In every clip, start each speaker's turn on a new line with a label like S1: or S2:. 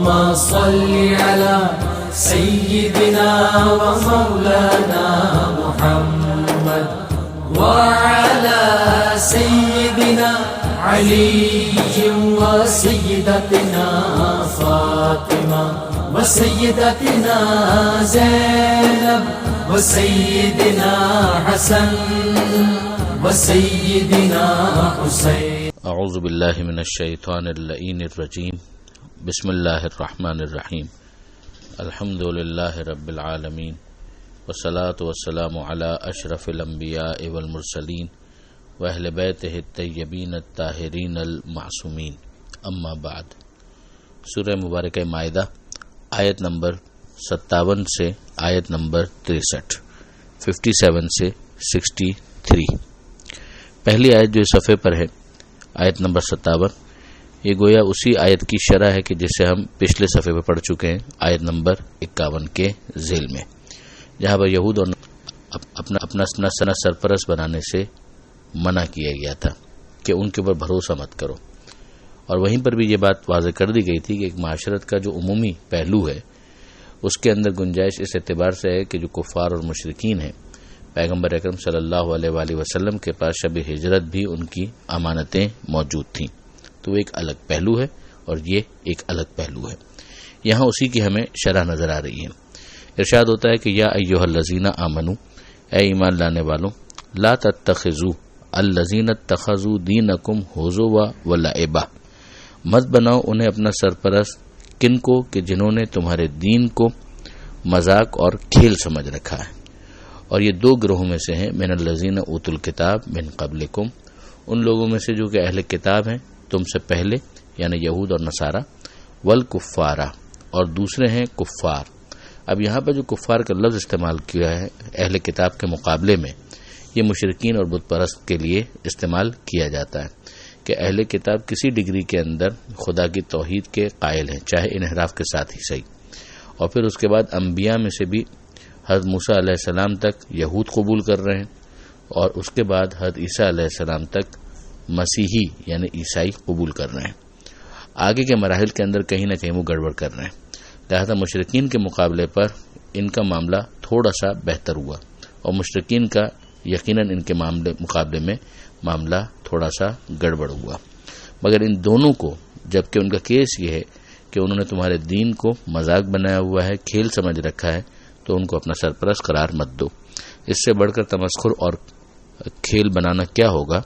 S1: اللهم صل على سيدنا ومولانا محمد وعلى سيدنا علي وسيدتنا فاطمة وسيدتنا زينب وسيدنا حسن وسيدنا حسين.
S2: اعوذ باللہ من الشیطان اللعین الرجیم. بسم اللہ الرحمن الرحیم. الحمد للہ رب العالمین والصلاة والسلام علی اشرف الانبیاء والمرسلین واہل بیتہ الطیبین الطاہرین المعصومین. اما بعد. سورہ مبارکہ مائدہ آیت نمبر 57 سے آیت نمبر 63، 57 سے 63. پہلی آیت جو اس صفحے پر ہے، آیت نمبر 57، یہ گویا اسی آیت کی شرح ہے کہ جسے ہم پچھلے صفحے پہ پڑھ چکے ہیں، آیت نمبر 51 کے ذیل میں، جہاں پر یہود اور اپنا سرپرست بنانے سے منع کیا گیا تھا کہ ان کے اوپر بھروسہ مت کرو. اور وہیں پر بھی یہ بات واضح کر دی گئی تھی کہ ایک معاشرت کا جو عمومی پہلو ہے اس کے اندر گنجائش اس اعتبار سے ہے کہ جو کفار اور مشرکین ہیں، پیغمبر اکرم صلی اللہ علیہ وآلہ وسلم کے پاس شب ہجرت بھی ان کی امانتیں موجود تھیں، تو وہ ایک الگ پہلو ہے اور یہ ایک الگ پہلو ہے. یہاں اسی کی ہمیں شرح نظر آ رہی ہے. ارشاد ہوتا ہے کہ یا ایھا الذین آمنو، اے ایمان لانے والوں، لا تتخذوا الذین اتخذوا دینکم ہزوا ولعبا، مت بناؤ انہیں اپنا سرپرست کن کو کہ جنہوں نے تمہارے دین کو مذاق اور کھیل سمجھ رکھا ہے. اور یہ دو گروہوں میں سے ہیں، من الذین اوتوا الکتاب من قبلکم، ان لوگوں میں سے جو کہ اہل کتاب ہیں تم سے پہلے، یعنی یہود اور نصارہ، والکفارہ، اور دوسرے ہیں کفار. اب یہاں پر جو کفار کا لفظ استعمال کیا ہے اہل کتاب کے مقابلے میں، یہ مشرکین اور بت پرست کے لیے استعمال کیا جاتا ہے کہ اہل کتاب کسی ڈگری کے اندر خدا کی توحید کے قائل ہیں، چاہے انحراف کے ساتھ ہی صحیح. اور پھر اس کے بعد انبیاء میں سے بھی حضرت موسیٰ علیہ السلام تک یہود قبول کر رہے ہیں، اور اس کے بعد حضرت عیسیٰ علیہ السلام تک مسیحی یعنی عیسائی قبول کر رہے ہیں. آگے کے مراحل کے اندر کہیں نہ کہیں وہ گڑبڑ کر رہے ہیں. لہذا مشرکین کے مقابلے پر ان کا معاملہ تھوڑا سا بہتر ہوا، اور مشرکین کا یقیناً ان کے مقابلے میں معاملہ تھوڑا سا گڑبڑ ہوا. مگر ان دونوں کو، جبکہ ان کا کیس یہ ہے کہ انہوں نے تمہارے دین کو مذاق بنایا ہوا ہے، کھیل سمجھ رکھا ہے، تو ان کو اپنا سرپرست قرار مت دو. اس سے بڑھ کر تمسخر اور کھیل بنانا کیا ہوگا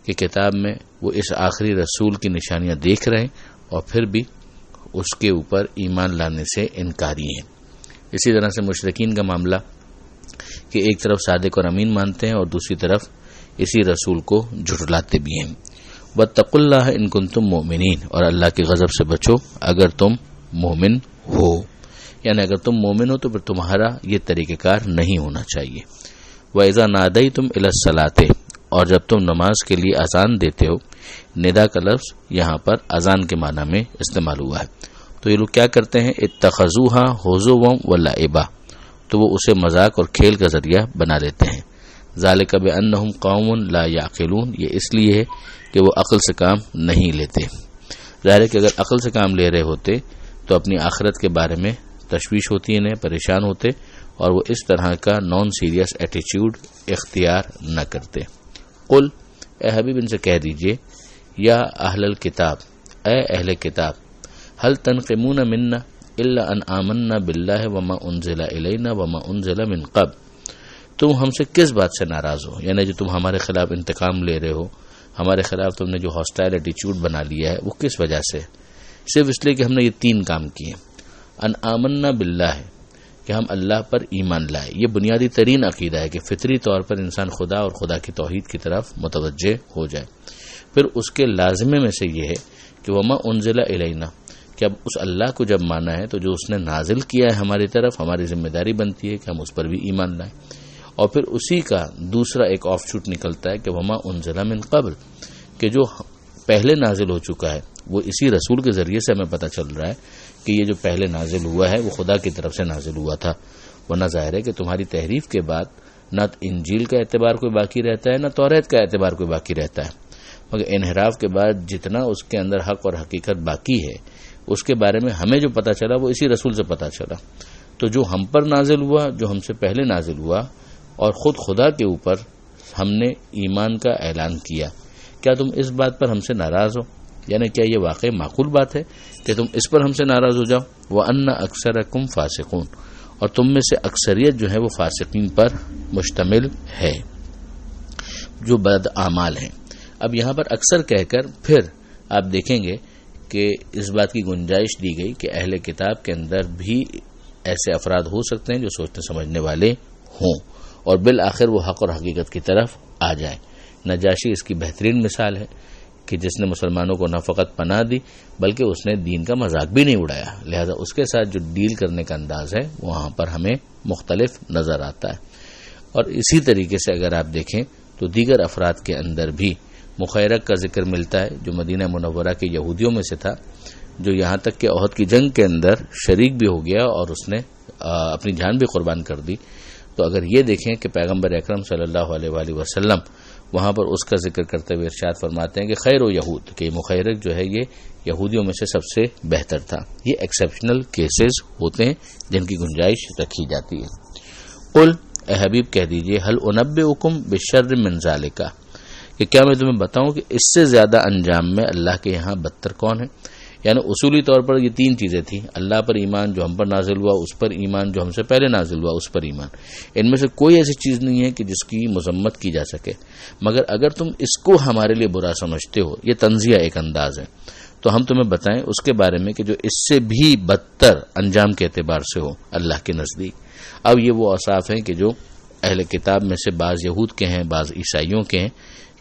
S2: کہ کتاب میں وہ اس آخری رسول کی نشانیاں دیکھ رہے ہیں اور پھر بھی اس کے اوپر ایمان لانے سے انکاری ہیں. اسی طرح سے مشرکین کا معاملہ کہ ایک طرف صادق اور امین مانتے ہیں اور دوسری طرف اسی رسول کو جھٹلاتے بھی ہیں. واتقوا اللہ ان کنتم مؤمنین، اور اللہ کے غضب سے بچو اگر تم مومن ہو، یعنی اگر تم مومن ہو تو پھر تمہارا یہ طریقہ کار نہیں ہونا چاہیے. وَإِذَا نَادَيْتُمْ إِلَى الصَّلَاةِ، اور جب تم نماز کے لیے اذان دیتے ہو، ندا کا لفظ یہاں پر اذان کے معنی میں استعمال ہوا ہے. تو یہ لوگ کیا کرتے ہیں، اتخذوها هزوا ولعبا، تو وہ اسے مذاق اور کھیل کا ذریعہ بنا لیتے ہیں. ذالک بانہم قوم لا یعقلون، یہ اس لیے ہے کہ وہ عقل سے کام نہیں لیتے. ظاہر ہے کہ اگر عقل سے کام لے رہے ہوتے تو اپنی آخرت کے بارے میں تشویش ہوتی، انہیں پریشان ہوتے اور وہ اس طرح کا نان سیریس ایٹیچیوڈ اختیار نہ کرتے. قل، اے حبیب ان سے کہہ دیجئے، یا اہل الکتاب، اے اہل کتاب، هل تنقمون منا الا ان آمنا باللہ وما انزل الینا وما انزل من قبل، تم ہم سے کس بات سے ناراض ہو، یعنی جو تم ہمارے خلاف انتقام لے رہے ہو، ہمارے خلاف تم نے جو ہاسٹائل ایٹیچیوڈ بنا لیا ہے، وہ کس وجہ سے؟ صرف اس لیے کہ ہم نے یہ 3 کام کیے. ان آمنا باللہ، کہ ہم اللہ پر ایمان لائے. یہ بنیادی ترین عقیدہ ہے کہ فطری طور پر انسان خدا اور خدا کی توحید کی طرف متوجہ ہو جائے. پھر اس کے لازمے میں سے یہ ہے کہ وما انزل الینا، کہ اب اس اللہ کو جب مانا ہے تو جو اس نے نازل کیا ہے ہماری طرف، ہماری ذمہ داری بنتی ہے کہ ہم اس پر بھی ایمان لائیں. اور پھر اسی کا دوسرا ایک آف شوٹ نکلتا ہے کہ وما انزل من قبل، کہ جو پہلے نازل ہو چکا ہے وہ اسی رسول کے ذریعے سے ہمیں پتہ چل رہا ہے کہ یہ جو پہلے نازل ہوا ہے وہ خدا کی طرف سے نازل ہوا تھا. ورنہ ظاہر ہے کہ تمہاری تحریف کے بعد نہ انجیل کا اعتبار کوئی باقی رہتا ہے، نہ توریت کا اعتبار کوئی باقی رہتا ہے. مگر انحراف کے بعد جتنا اس کے اندر حق اور حقیقت باقی ہے اس کے بارے میں ہمیں جو پتہ چلا وہ اسی رسول سے پتہ چلا. تو جو ہم پر نازل ہوا، جو ہم سے پہلے نازل ہوا، اور خود خدا کے اوپر ہم نے ایمان کا اعلان کیا، کیا تم اس بات پر ہم سے ناراض ہو؟ یعنی کیا یہ واقعی معقول بات ہے کہ تم اس پر ہم سے ناراض ہو جاؤ؟ وَأَنَّ أَكْثَرَكُمْ فَاسِقُونَ، اور تم میں سے اکثریت جو ہے وہ فاسقین پر مشتمل ہے، جو بد اعمال ہیں. اب یہاں پر اکثر کہہ کر پھر آپ دیکھیں گے کہ اس بات کی گنجائش دی گئی کہ اہل کتاب کے اندر بھی ایسے افراد ہو سکتے ہیں جو سوچنے سمجھنے والے ہوں اور بالآخر وہ حق اور حقیقت کی طرف آ جائیں. نجاشی اس کی بہترین مثال ہے کہ جس نے مسلمانوں کو نہ فقط پناہ دی بلکہ اس نے دین کا مذاق بھی نہیں اڑایا، لہذا اس کے ساتھ جو ڈیل کرنے کا انداز ہے وہاں پر ہمیں مختلف نظر آتا ہے. اور اسی طریقے سے اگر آپ دیکھیں تو دیگر افراد کے اندر بھی مخیرق کا ذکر ملتا ہے جو مدینہ منورہ کے یہودیوں میں سے تھا، جو یہاں تک کہ احد کی جنگ کے اندر شریک بھی ہو گیا اور اس نے اپنی جان بھی قربان کر دی. تو اگر یہ دیکھیں کہ پیغمبر اکرم صلی اللہ علیہ وآلہ وسلم وہاں پر اس کا ذکر کرتے ہوئے ارشاد فرماتے ہیں کہ خیر و یہود، کہ مخیرق جو ہے یہ یہودیوں میں سے سب سے بہتر تھا. یہ ایکسیپشنل کیسز ہوتے ہیں جن کی گنجائش رکھی جاتی ہے. قل، اے حبیب کہہ دیجئے، هل انبئکم بشر من ذالک، کہ کیا میں تمہیں بتاؤں کہ اس سے زیادہ انجام میں اللہ کے یہاں بدتر کون ہے؟ یعنی اصولی طور پر یہ تین چیزیں تھیں، اللہ پر ایمان جو ہم پر نازل ہوا، اس پر ایمان جو ہم سے پہلے نازل ہوا، اس پر ایمان. ان میں سے کوئی ایسی چیز نہیں ہے کہ جس کی مذمت کی جا سکے، مگر اگر تم اس کو ہمارے لیے برا سمجھتے ہو، یہ تنزیہ ایک انداز ہے، تو ہم تمہیں بتائیں اس کے بارے میں کہ جو اس سے بھی بدتر انجام کے اعتبار سے ہو اللہ کے نزدیک. اب یہ وہ اوصاف ہیں کہ جو اہل کتاب میں سے بعض یہود کے ہیں، بعض عیسائیوں کے ہیں،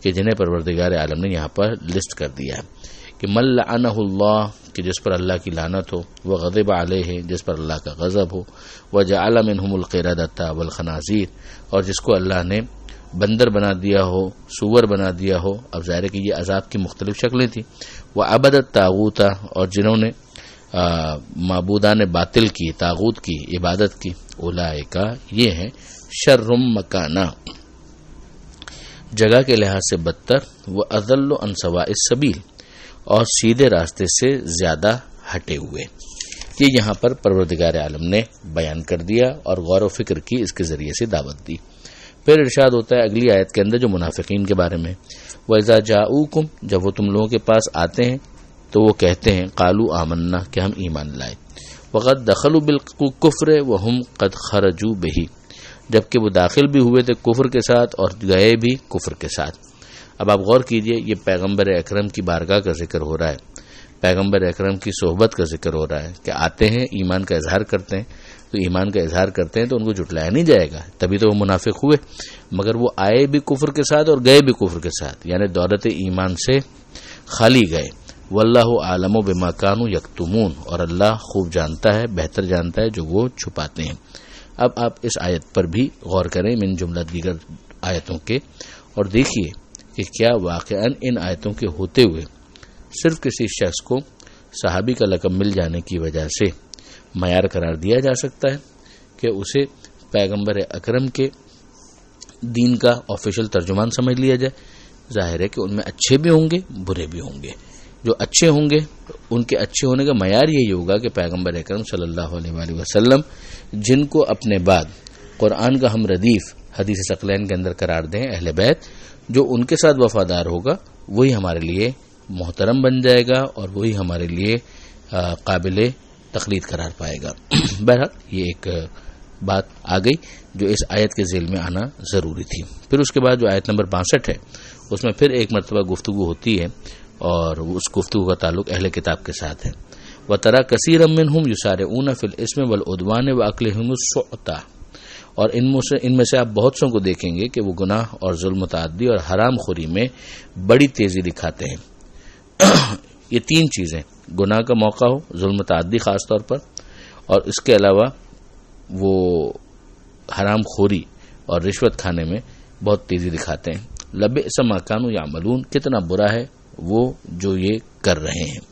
S2: کہ جنہیں پروردگار عالم نے یہاں پر لسٹ کر دیا ہے کہ من لعنہ اللہ، کہ جس پر اللہ کی لعنت ہو، وغضب علیہ، جس پر اللہ کا غضب ہو، وجعل منہم القردۃ والخنازیر، اور جس کو اللہ نے بندر بنا دیا ہو، سور بنا دیا ہو. اب ظاہر ہے کہ یہ عذاب کی مختلف شکلیں تھیں. وعبد الطاغوت، اور جنہوں نے معبودان باطل کی، طاغوت کی عبادت کی. اولئک، یہ ہیں شر مکانہ، جگہ کے لحاظ سے بدتر، واضل عن سواء السبیل، اور سیدھے راستے سے زیادہ ہٹے ہوئے. یہ یہاں پر پروردگار عالم نے بیان کر دیا اور غور و فکر کی اس کے ذریعے سے دعوت دی. پھر ارشاد ہوتا ہے اگلی آیت کے اندر جو منافقین کے بارے میں، وَإِذَا جَاءُوكُمْ، جب وہ تم لوگوں کے پاس آتے ہیں تو وہ کہتے ہیں قَالُوا آمَنَّا، کہ ہم ایمان لائے، وَقَدْ دَخَلُوا بِالْكُفْرِ وَهُمْ قَدْ خَرَجُوا بِهِ، جبکہ وہ داخل بھی ہوئے تھے کفر کے ساتھ اور گئے بھی کفر کے ساتھ. اب آپ غور کیجئے، یہ پیغمبر اکرم کی بارگاہ کا ذکر ہو رہا ہے، پیغمبر اکرم کی صحبت کا ذکر ہو رہا ہے کہ آتے ہیں ایمان کا اظہار کرتے ہیں. تو ایمان کا اظہار کرتے ہیں تو ان کو جھٹلایا نہیں جائے گا، تبھی تو وہ منافق ہوئے. مگر وہ آئے بھی کفر کے ساتھ اور گئے بھی کفر کے ساتھ، یعنی دولت ایمان سے خالی گئے. واللہ عالم بما کانوا یکتمون، اور اللہ خوب جانتا ہے، بہتر جانتا ہے جو وہ چھپاتے ہیں. اب آپ اس آیت پر بھی غور کریں من جملہ دیگر آیتوں کے، اور دیکھیے کہ کیا واقعاً ان آیتوں کے ہوتے ہوئے صرف کسی شخص کو صحابی کا لقب مل جانے کی وجہ سے معیار قرار دیا جا سکتا ہے کہ اسے پیغمبر اکرم کے دین کا آفیشل ترجمان سمجھ لیا جائے. ظاہر ہے کہ ان میں اچھے بھی ہوں گے، برے بھی ہوں گے. جو اچھے ہوں گے ان کے اچھے ہونے کا معیار یہی ہوگا کہ پیغمبر اکرم صلی اللہ علیہ وآلہ وسلم جن کو اپنے بعد قرآن کا ہم ردیف حدیث ثقلین کے اندر قرار دیں، اہل بیت، جو ان کے ساتھ وفادار ہوگا وہی ہمارے لیے محترم بن جائے گا اور وہی ہمارے لیے قابل تقلید قرار پائے گا. بہرحال یہ ایک بات آ گئی جو اس آیت کے ذیل میں آنا ضروری تھی. پھر اس کے بعد جو آیت نمبر 62 ہے اس میں پھر ایک مرتبہ گفتگو ہوتی ہے اور اس گفتگو کا تعلق اہل کتاب کے ساتھ ہے. وَتَرَى كَثِيرًا مِّنْهُمْ يُسَارِعُونَ فِي الْإِثْمِ وَالْعُدْوَانِ وَأَكْلِهِمُ السُّحْتَ، اور ان میں سے آپ بہت سوں کو دیکھیں گے کہ وہ گناہ اور ظلم و تعدی اور حرام خوری میں بڑی تیزی دکھاتے ہیں. یہ تین چیزیں، گناہ کا موقع ہو، ظلم و تعدی خاص طور پر، اور اس کے علاوہ وہ حرام خوری اور رشوت کھانے میں بہت تیزی دکھاتے ہیں. لبئس ما کانوا یعملون، کتنا برا ہے وہ جو یہ کر رہے ہیں.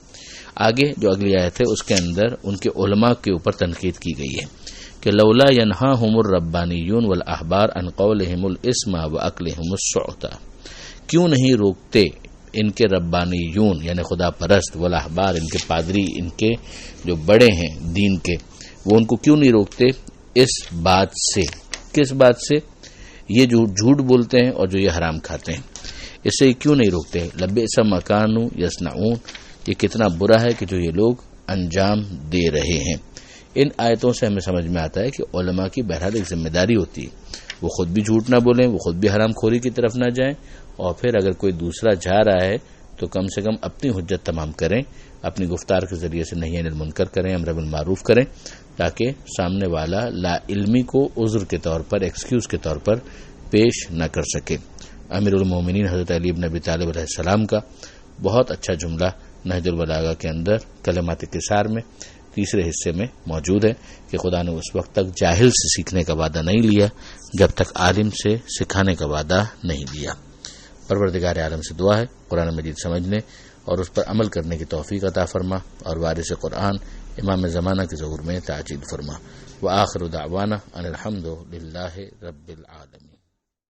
S2: آگے جو اگلی آیت ہے اس کے اندر ان کے علماء کے اوپر تنقید کی گئی ہے کہ لولا ینہاہم الربانیون والاحبار عن قولہم الاسم واکلہم السحت، کیوں نہیں روکتے ان کے ربانیون یعنی خدا پرست والاحبار ان کے پادری ان کے جو بڑے ہیں دین کے، وہ ان کو کیوں نہیں روکتے اس بات سے؟ کس بات سے؟ یہ جو جھوٹ بولتے ہیں اور جو یہ حرام کھاتے ہیں، اس سے کیوں نہیں روکتے؟ لبئس ما کانوا یصنعون، یہ کتنا برا ہے کہ جو یہ لوگ انجام دے رہے ہیں۔ ان آیتوں سے ہمیں سمجھ میں آتا ہے کہ علماء کی بہرحال ایک ذمہ داری ہوتی ہے، وہ خود بھی جھوٹ نہ بولیں، وہ خود بھی حرام خوری کی طرف نہ جائیں، اور پھر اگر کوئی دوسرا جا رہا ہے تو کم سے کم اپنی حجت تمام کریں، اپنی گفتار کے ذریعے سے نہی عن المنکر کریں، امر بالمعروف کریں، تاکہ سامنے والا لا علمی کو عذر کے طور پر، ایکسکیوز کے طور پر پیش نہ کر سکے۔ امیر المومنین حضرت علی بن ابی طالب علیہ السلام کا بہت اچھا جملہ نہج البلاغہ کے اندر کلمات قصار میں تیسرے حصے میں موجود ہے کہ خدا نے اس وقت تک جاہل سے سیکھنے کا وعدہ نہیں لیا جب تک عالم سے سکھانے کا وعدہ نہیں لیا۔ پروردگار عالم سے دعا ہے قرآن مجید سمجھنے اور اس پر عمل کرنے کی توفیق عطا فرما، اور وارث قرآن امام زمانہ کے ظہور میں تعجیل فرما۔ وآخر دعوانا ان الحمد للہ رب العالمین۔